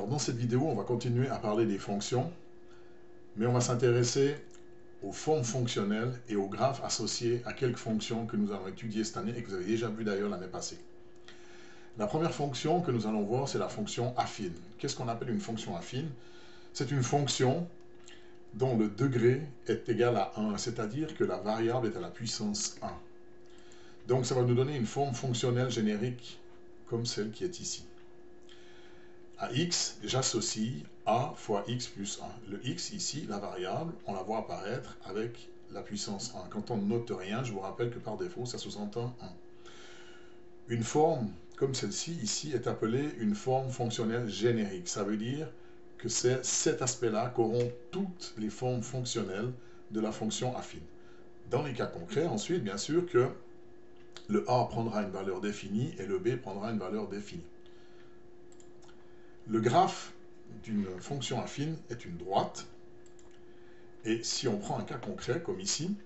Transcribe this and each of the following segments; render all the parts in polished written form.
Alors dans cette vidéo, on va continuer à parler des fonctions, mais on va s'intéresser aux formes fonctionnelles et aux graphes associés à quelques fonctions que nous allons étudier cette année et que vous avez déjà vu d'ailleurs l'année passée. La première fonction que nous allons voir, c'est la fonction affine. Qu'est-ce qu'on appelle une fonction affine? C'est une fonction dont le degré est égal à 1, c'est-à-dire que la variable est à la puissance 1. Donc ça va nous donner une forme fonctionnelle générique comme celle qui est ici. À x, j'associe a fois x plus 1. Le x ici, la variable, on la voit apparaître avec la puissance 1. Quand on ne note rien, je vous rappelle que par défaut, ça sous-entend 1. Une forme comme celle-ci, ici, est appelée une forme fonctionnelle générique. Ça veut dire que c'est cet aspect-là qu'auront toutes les formes fonctionnelles de la fonction affine. Dans les cas concrets, ensuite, bien sûr que le a prendra une valeur définie et le b prendra une valeur définie. Le graphe d'une fonction affine est une droite. Et si on prend un cas concret, comme ici,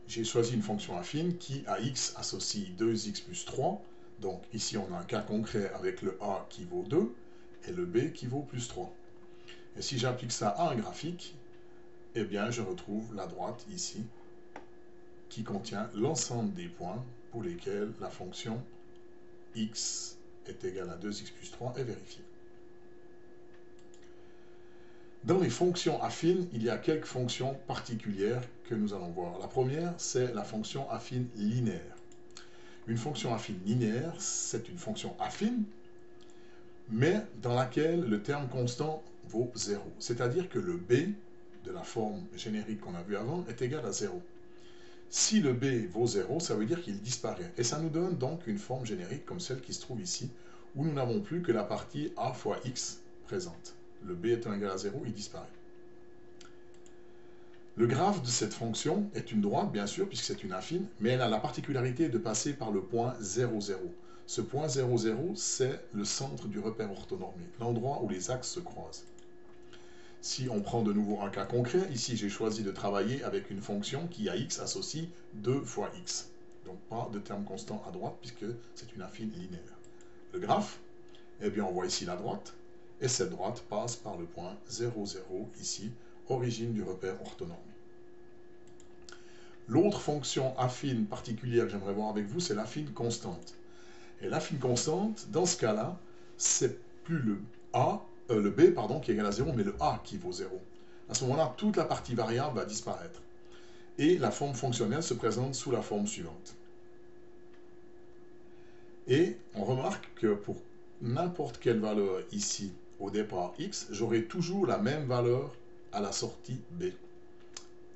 j'ai choisi une fonction affine qui, à x, associe 2x plus 3. Donc ici, on a un cas concret avec le a qui vaut 2 et le b qui vaut plus 3. Et si j'applique ça à un graphique, eh bien, je retrouve la droite ici qui contient l'ensemble des points pour lesquels la fonction x est égale à 2x plus 3 est vérifiée. Dans les fonctions affines, il y a quelques fonctions particulières que nous allons voir. La première, c'est la fonction affine linéaire. Une fonction affine linéaire, c'est une fonction affine, mais dans laquelle le terme constant vaut 0. C'est-à-dire que le b de la forme générique qu'on a vue avant est égal à 0. Si le b vaut 0, ça veut dire qu'il disparaît. Et ça nous donne donc une forme générique comme celle qui se trouve ici, où nous n'avons plus que la partie a fois x présente. Le b étant égal à 0, il disparaît. Le graphe de cette fonction est une droite, bien sûr, puisque c'est une affine, mais elle a la particularité de passer par le point 0, 0. Ce point 0, 0, c'est le centre du repère orthonormé, l'endroit où les axes se croisent. Si on prend de nouveau un cas concret, ici j'ai choisi de travailler avec une fonction qui à x associe 2 fois x. Donc pas de terme constant à droite, puisque c'est une affine linéaire. Le graphe, eh bien on voit ici la droite, et cette droite passe par le point 0, 0, ici, origine du repère orthonormé. L'autre fonction affine particulière que j'aimerais voir avec vous, c'est l'affine constante. Et l'affine constante, dans ce cas-là, c'est plus le b qui est égal à 0, mais le a qui vaut 0. À ce moment-là, toute la partie variable va disparaître. Et la forme fonctionnelle se présente sous la forme suivante. Et on remarque que pour n'importe quelle valeur ici, au départ x, j'aurai toujours la même valeur à la sortie b.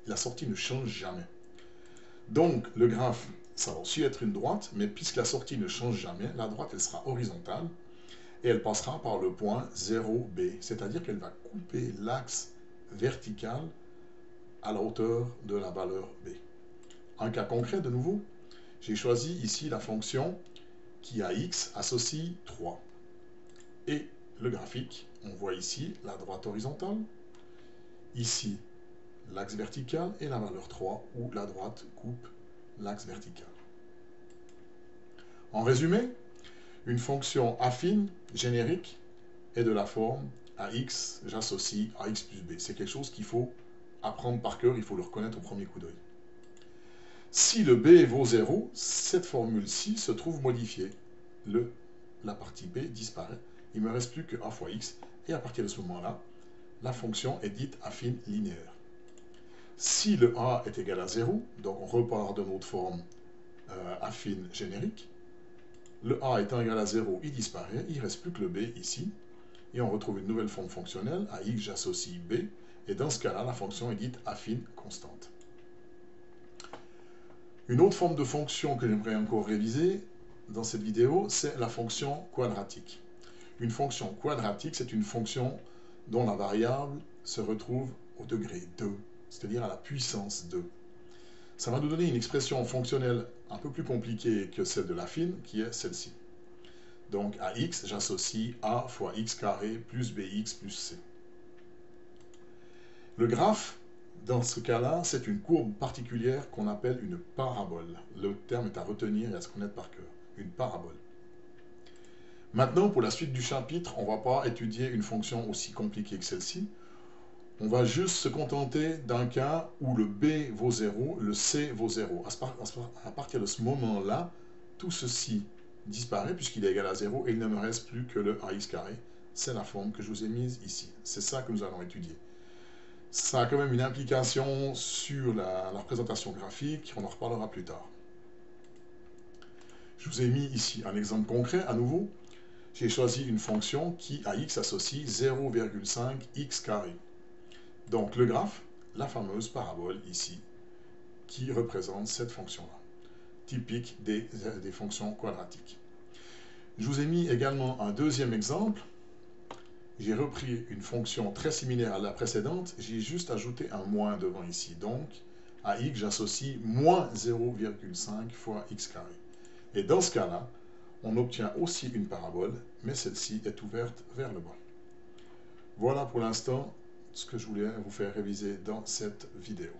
La sortie ne change jamais. Donc, le graphe, ça va aussi être une droite, mais puisque la sortie ne change jamais, la droite, elle sera horizontale, et elle passera par le point 0b, c'est-à-dire qu'elle va couper l'axe vertical à la hauteur de la valeur b. Un cas concret, de nouveau, j'ai choisi ici la fonction qui à x associe 3. Et le graphique, on voit ici la droite horizontale, ici l'axe vertical et la valeur 3 où la droite coupe l'axe vertical. En résumé, une fonction affine générique est de la forme à x, j'associe à x plus b. C'est quelque chose qu'il faut apprendre par cœur, il faut le reconnaître au premier coup d'œil. Si le b vaut 0, cette formule-ci se trouve modifiée. La partie b disparaît. Il ne me reste plus que a fois x. Et à partir de ce moment-là, la fonction est dite affine linéaire. Si le a est égal à 0, donc on repart de notre forme affine générique, le a étant égal à 0, il disparaît, il ne reste plus que le b ici, et on retrouve une nouvelle forme fonctionnelle, à x j'associe b, et dans ce cas-là, la fonction est dite affine constante. Une autre forme de fonction que j'aimerais encore réviser dans cette vidéo, c'est la fonction quadratique. Une fonction quadratique, c'est une fonction dont la variable se retrouve au degré 2, c'est-à-dire à la puissance 2. Ça va nous donner une expression fonctionnelle un peu plus compliquée que celle de l'affine, qui est celle-ci. Donc à x, j'associe a fois x carré plus bx plus c. Le graphe, dans ce cas-là, c'est une courbe particulière qu'on appelle une parabole. Le terme est à retenir et à se connaître par cœur. Une parabole. Maintenant, pour la suite du chapitre, on ne va pas étudier une fonction aussi compliquée que celle-ci. On va juste se contenter d'un cas où le b vaut 0, le c vaut 0. À partir de ce moment-là, tout ceci disparaît puisqu'il est égal à 0 et il ne me reste plus que le ax carré. C'est la forme que je vous ai mise ici. C'est ça que nous allons étudier. Ça a quand même une implication sur la représentation graphique, on en reparlera plus tard. Je vous ai mis ici un exemple concret à nouveau. J'ai choisi une fonction qui à x associe 0,5 x carré. Donc le graphe, la fameuse parabole ici, qui représente cette fonction-là, typique des fonctions quadratiques. Je vous ai mis également un deuxième exemple. J'ai repris une fonction très similaire à la précédente, j'ai juste ajouté un moins devant ici. Donc, à x, j'associe moins 0,5 fois x carré. Et dans ce cas-là, on obtient aussi une parabole, mais celle-ci est ouverte vers le bas. Voilà pour l'instant ce que je voulais vous faire réviser dans cette vidéo.